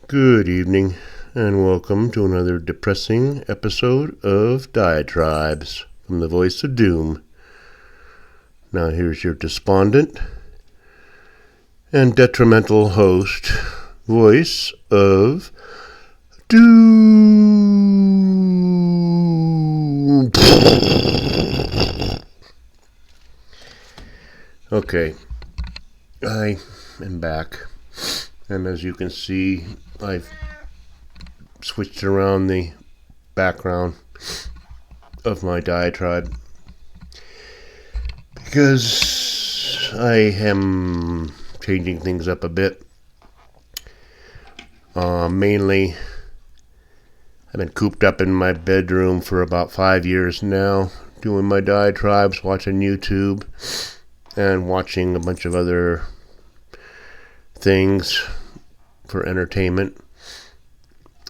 Good evening, and welcome to another depressing episode of Diatribes from the Voice of Doom. Now here's your despondent and detrimental host, Voice of Doom. Okay, I am back, and as you can see, I've switched around the background of my diatribe because I am changing things up a bit. Mainly, I've been cooped up in my bedroom for about 5 years now, doing my diatribes, watching YouTube, and watching a bunch of other things for entertainment,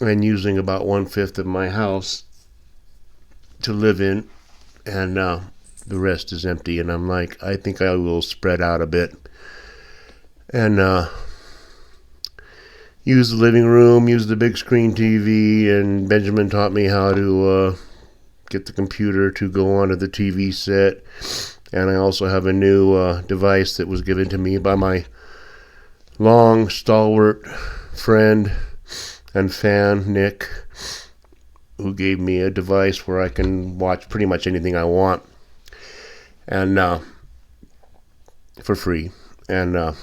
and using about 1/5 of my house to live in, and the rest is empty. And I'm like, I think I will spread out a bit and use the living room, use the big screen TV, and Benjamin taught me how to get the computer to go onto the TV set. And I also have a new device that was given to me by my long, stalwart friend and fan, Nick, who gave me a device where I can watch pretty much anything I want, and for free. And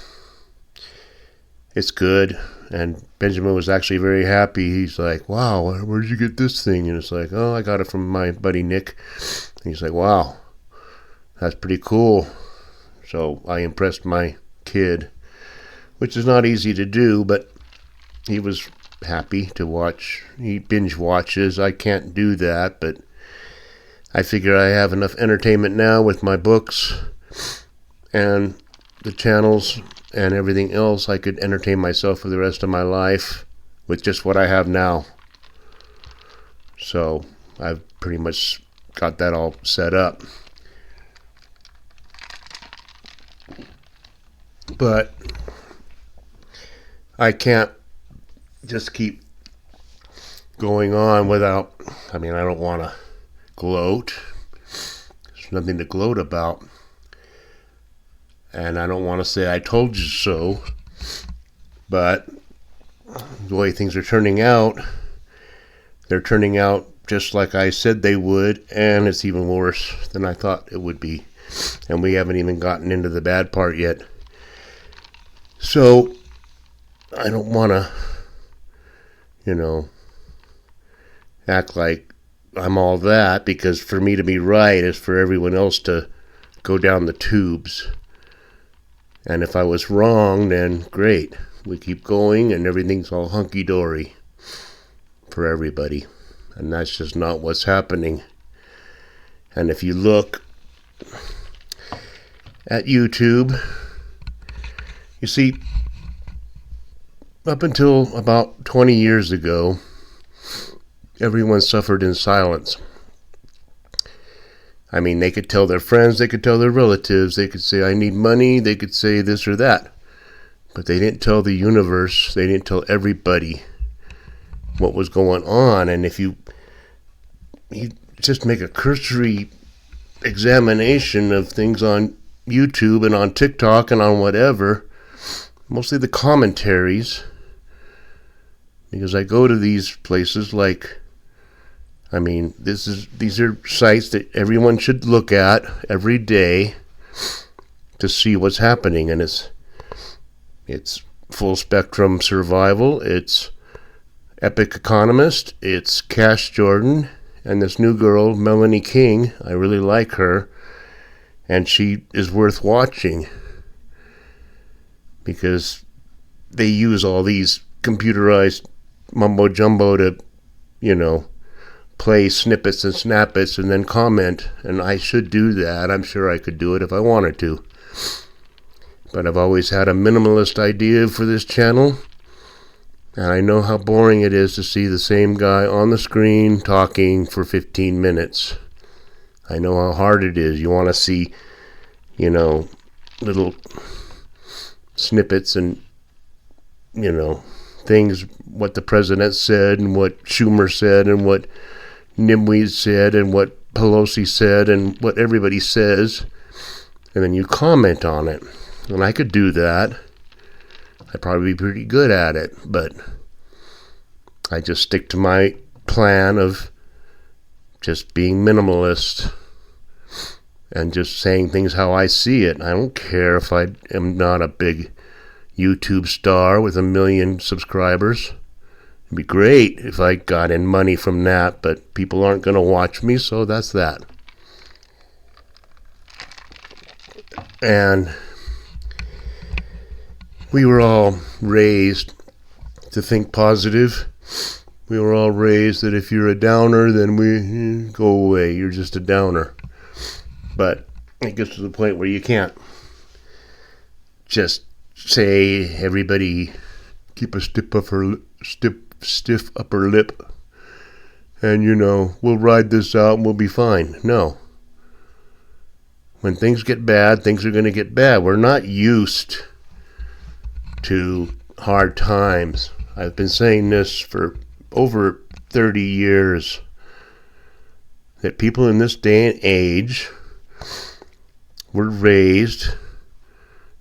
it's good. And Benjamin was actually very happy. He's like, wow, where did you get this thing? And it's like, oh, I got it from my buddy Nick. And he's like, wow, that's pretty cool. So I impressed my kid, which is not easy to do, but he was happy to watch. He binge watches. I can't do that, but I figure I have enough entertainment now with my books and the channels and everything else. I could entertain myself for the rest of my life with just what I have now. So I've pretty much got that all set up. But I can't just keep going on without, I don't want to gloat. There's nothing to gloat about. And I don't want to say I told you so. But the way things are turning out, they're turning out just like I said they would, and it's even worse than I thought it would be. And we haven't even gotten into the bad part yet. So I don't want to, act like I'm all that, because for me to be right is for everyone else to go down the tubes. And if I was wrong, then great. We keep going and everything's all hunky-dory for everybody. And that's just not what's happening. And if you look at YouTube, you see, up until about 20 years ago, everyone suffered in silence. They could tell their friends, they could tell their relatives, they could say, I need money, they could say this or that. But they didn't tell the universe, they didn't tell everybody what was going on. And if you just make a cursory examination of things on YouTube and on TikTok and on whatever, mostly the commentaries, because I go to these places like, these are sites that everyone should look at every day to see what's happening. And it's Full Spectrum Survival, it's Epic Economist, it's Cash Jordan, and this new girl, Melanie King. I really like her, and she is worth watching because they use all these computerized mumbo jumbo to, play snippets and snappets and then comment. And I should do that. I'm sure I could do it if I wanted to. But I've always had a minimalist idea for this channel. And I know how boring it is to see the same guy on the screen talking for 15 minutes. I know how hard it is. You want to see, little snippets and, things, what the president said and what Schumer said and what Nimweed said and what Pelosi said and what everybody says, and then you comment on it. And I could do that. I'd probably be pretty good at it, but I just stick to my plan of just being minimalist and just saying things how I see it. I don't care if I am not a big YouTube star with 1 million subscribers. It'd be great if I got in money from that, but people aren't going to watch me, so that's that. And we were all raised to think positive. We were all raised that if you're a downer, then we go away. You're just a downer. But it gets to the point where you can't just say, everybody keep a stiff upper lip and, we'll ride this out and we'll be fine. No. When things get bad, things are going to get bad. We're not used to hard times. I've been saying this for over 30 years, that people in this day and age were raised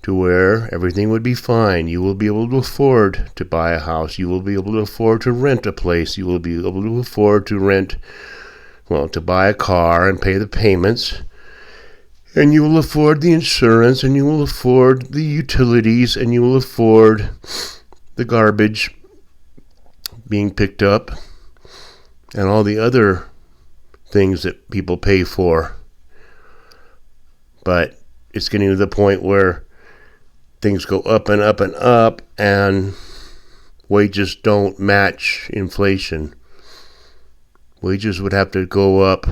to where everything would be fine. You will be able to afford to buy a house. You will be able to afford to rent a place. You will be able to afford to buy a car and pay the payments. And you will afford the insurance, and you will afford the utilities, and you will afford the garbage being picked up and all the other things that people pay for. But it's getting to the point where things go up and up and up, and wages don't match inflation. Wages would have to go up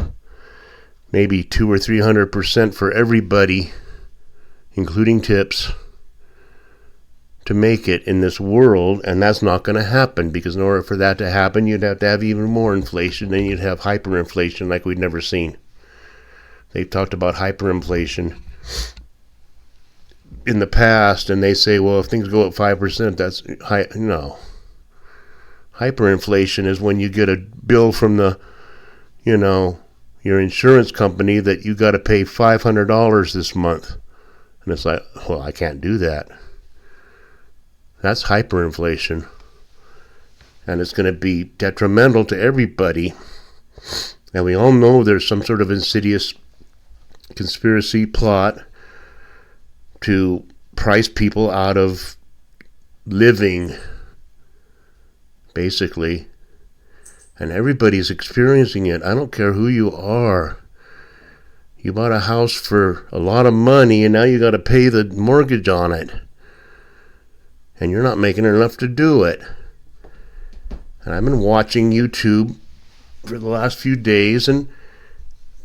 maybe 200 or 300% for everybody, including tips, to make it in this world, and that's not going to happen, because in order for that to happen, you'd have to have even more inflation, and you'd have hyperinflation like we'd never seen. They've talked about hyperinflation in the past, and they say, well, if things go up 5%, that's high. No. Hyperinflation is when you get a bill from your insurance company that you got to pay $500 this month. And it's like, well, I can't do that. That's hyperinflation. And it's going to be detrimental to everybody. And we all know there's some sort of insidious conspiracy plot to price people out of living, basically. And everybody's experiencing it. I don't care who you are. You bought a house for a lot of money, and now you got to pay the mortgage on it. And you're not making enough to do it. And I've been watching YouTube for the last few days, and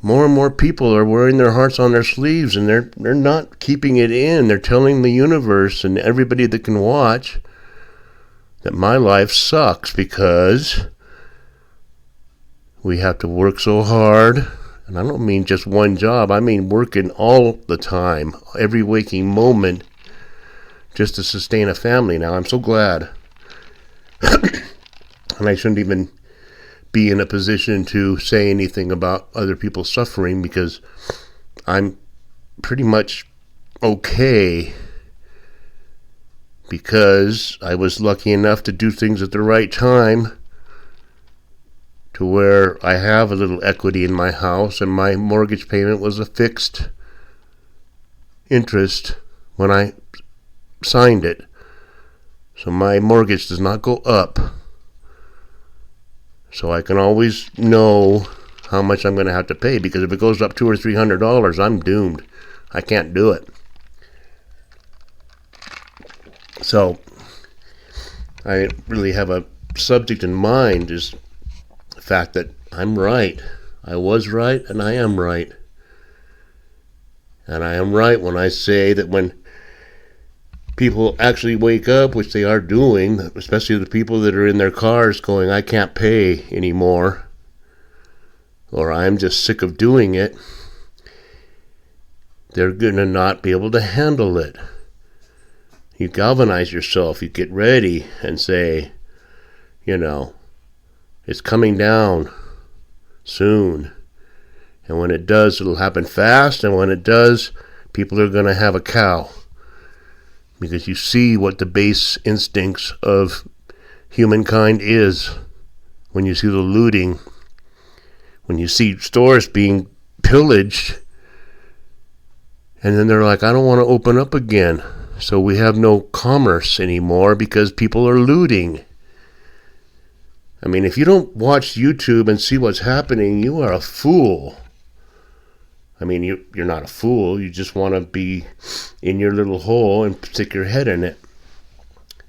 more people are wearing their hearts on their sleeves, and they're not keeping it in. They're telling the universe and everybody that can watch that my life sucks because we have to work so hard. And I don't mean just one job. I mean working all the time, every waking moment, just to sustain a family. Now, I'm so glad. And I shouldn't even be in a position to say anything about other people suffering, because I'm pretty much okay, because I was lucky enough to do things at the right time to where I have a little equity in my house, and my mortgage payment was a fixed interest when I signed it. So my mortgage does not go up. So I can always know how much I'm going to have to pay, because if it goes up $200 or $300, I'm doomed. I can't do it. So I really have a subject in mind, is the fact that I'm right. I was right, and I am right. And I am right when I say that when people actually wake up, which they are doing, especially the people that are in their cars going, I can't pay anymore, or I'm just sick of doing it, they're going to not be able to handle it. You galvanize yourself. You get ready and say, it's coming down soon. And when it does, it'll happen fast. And when it does, people are going to have a cow. Because you see what the base instincts of humankind is when you see the looting, when you see stores being pillaged, and then they're like, I don't want to open up again. So we have no commerce anymore because people are looting. I mean, if you don't watch YouTube and see what's happening, you are a fool. I mean, you're not a fool. You just want to be in your little hole and stick your head in it.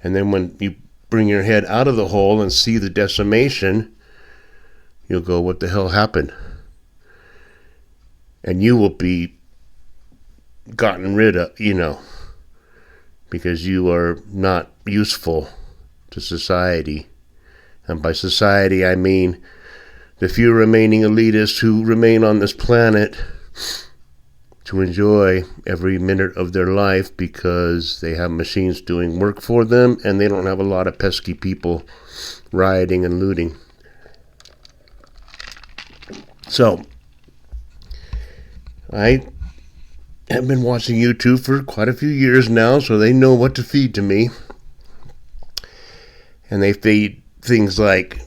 And then when you bring your head out of the hole and see the decimation, you'll go, what the hell happened? And you will be gotten rid of, because you are not useful to society. And by society, I mean the few remaining elitists who remain on this planet to enjoy every minute of their life because they have machines doing work for them and they don't have a lot of pesky people rioting and looting. So, I have been watching YouTube for quite a few years now, so they know what to feed to me. And they feed things like,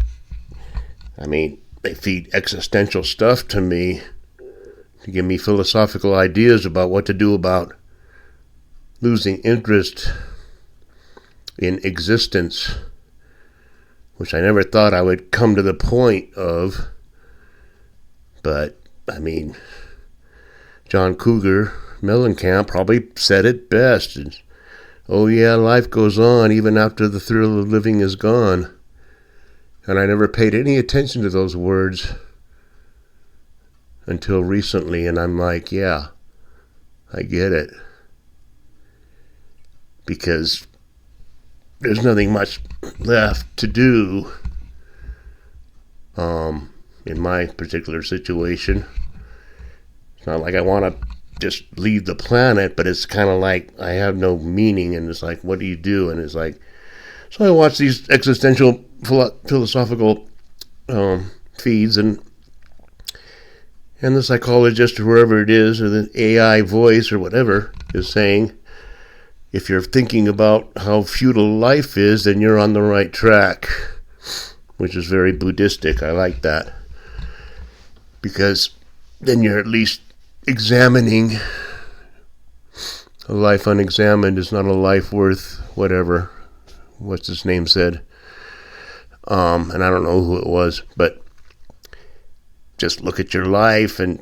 they feed existential stuff to me to give me philosophical ideas about what to do about losing interest in existence, which I never thought I would come to the point of. But, John Cougar Mellencamp probably said it best. Oh yeah, life goes on even after the thrill of living is gone. And I never paid any attention to those words until recently, and I'm like, yeah, I get it. Because there's nothing much left to do in my particular situation. It's not like I want to just leave the planet, but it's kind of like I have no meaning, and it's like, what do you do? And it's like, so I watch these existential philosophical feeds, and the psychologist or whoever it is, or the AI voice or whatever, is saying, if you're thinking about how futile life is, then you're on the right track, which is very Buddhistic. I like that. Because then you're at least examining. A life unexamined is not a life worth whatever. What's his name said. And I don't know who it was, but just look at your life, and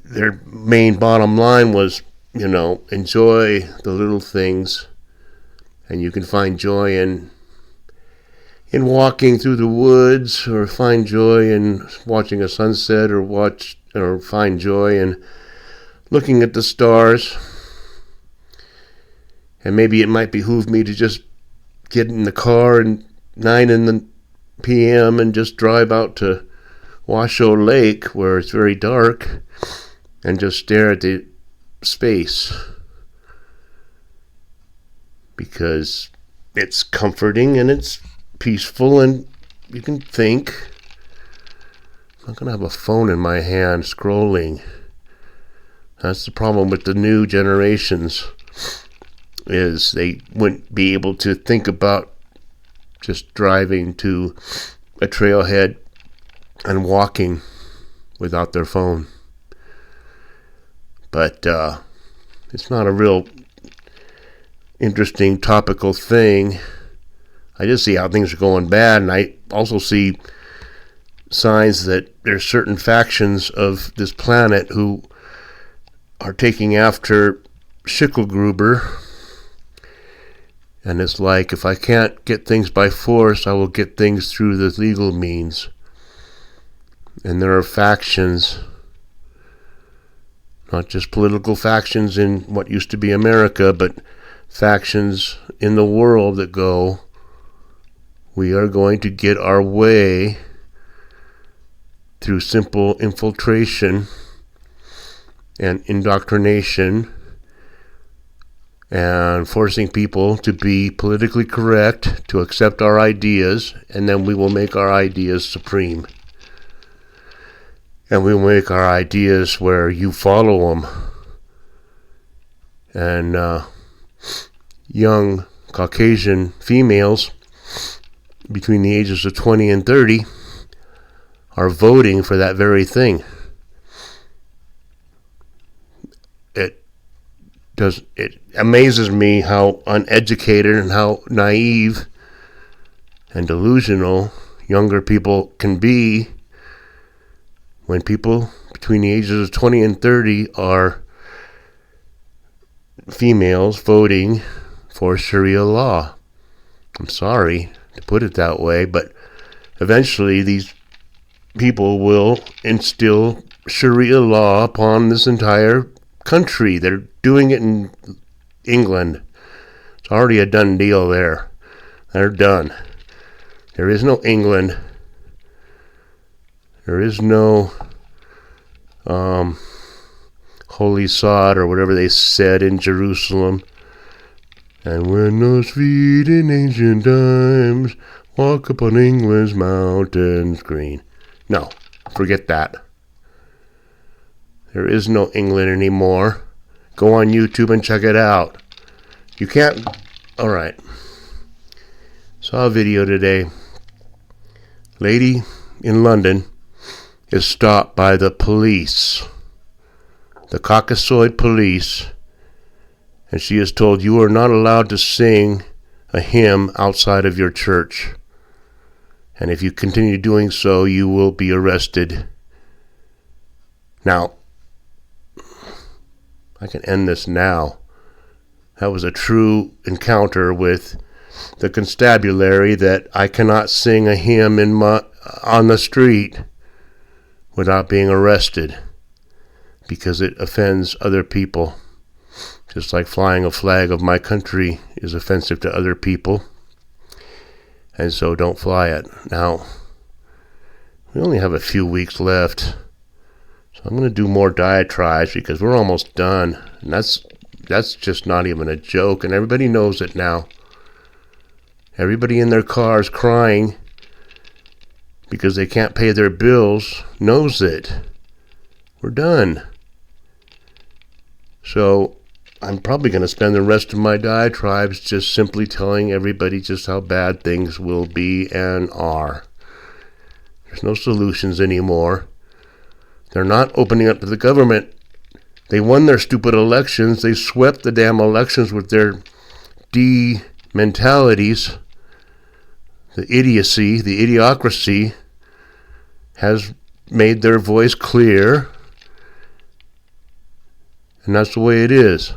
their main bottom line was, enjoy the little things, and you can find joy in walking through the woods, or find joy in watching a sunset, or find joy in looking at the stars. And maybe it might behoove me to just get in the car at 9 p.m. and just drive out to Washoe Lake, where it's very dark, and just stare at the space. Because it's comforting and it's peaceful and you can think. I'm not going to have a phone in my hand scrolling. That's the problem with the new generations, is they wouldn't be able to think about just driving to a trailhead and walking without their phone. But it's not a real interesting topical thing. I just see how things are going bad, and I also see signs that there's certain factions of this planet who are taking after Schicklgruber. And it's like, if I can't get things by force, I will get things through the legal means. And there are factions, not just political factions in what used to be America, but factions in the world that go, we are going to get our way through simple infiltration and indoctrination and forcing people to be politically correct, to accept our ideas, and then we will make our ideas supreme. And we will make our ideas where you follow them. And young Caucasian females between the ages of 20 and 30 are voting for that very thing. It amazes me how uneducated and how naive and delusional younger people can be when people between the ages of 20 and 30 are females voting for Sharia law. I'm sorry to put it that way, but eventually these people will instill Sharia law upon this entire country. They're doing it in England. It's already a done deal there. They're done. There is no England. There is no holy sod or whatever they said in Jerusalem. And when those feet in ancient times walk upon England's mountains green. No, forget that. There is no England anymore. Go on YouTube and check it out. You can't... Alright. Saw a video today. Lady in London is stopped by the police. The Caucasoid police. And she is told, you are not allowed to sing a hymn outside of your church. And if you continue doing so, you will be arrested. Now, I can end this now. That was a true encounter with the constabulary, that I cannot sing a hymn on the street without being arrested because it offends other people. Just like flying a flag of my country is offensive to other people. And so don't fly it. Now, we only have a few weeks left. So I'm going to do more diatribes because we're almost done. And that's just not even a joke. And everybody knows it now. Everybody in their cars crying because they can't pay their bills knows it. We're done. So I'm probably going to spend the rest of my diatribes just simply telling everybody just how bad things will be and are. There's no solutions anymore. They're not opening up to the government. They won their stupid elections. They swept the damn elections with their mentalities. The idiocy, the idiocracy has made their voice clear. And that's the way it is.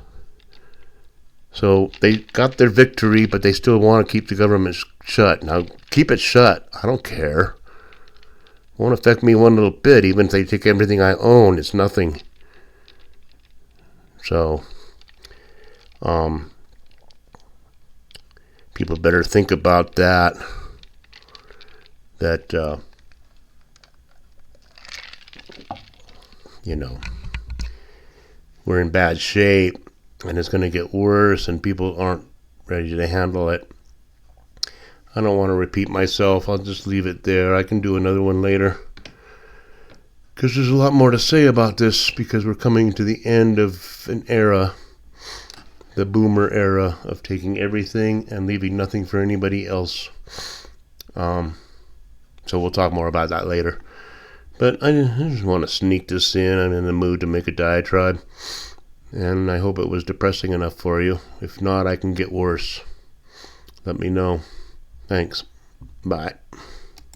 So they got their victory, but they still want to keep the government shut. Now, keep it shut. I don't care. It won't affect me one little bit. Even if they take everything I own, it's nothing. So, people better think about that. That, we're in bad shape. And it's going to get worse, and people aren't ready to handle it. I don't want to repeat myself. I'll just leave it there. I can do another one later. Because there's a lot more to say about this, because we're coming to the end of an era, the boomer era, of taking everything and leaving nothing for anybody else. So we'll talk more about that later. But I just want to sneak this in. I'm in the mood to make a diatribe. And I hope it was depressing enough for you. If not, I can get worse. Let me know. Thanks. Bye.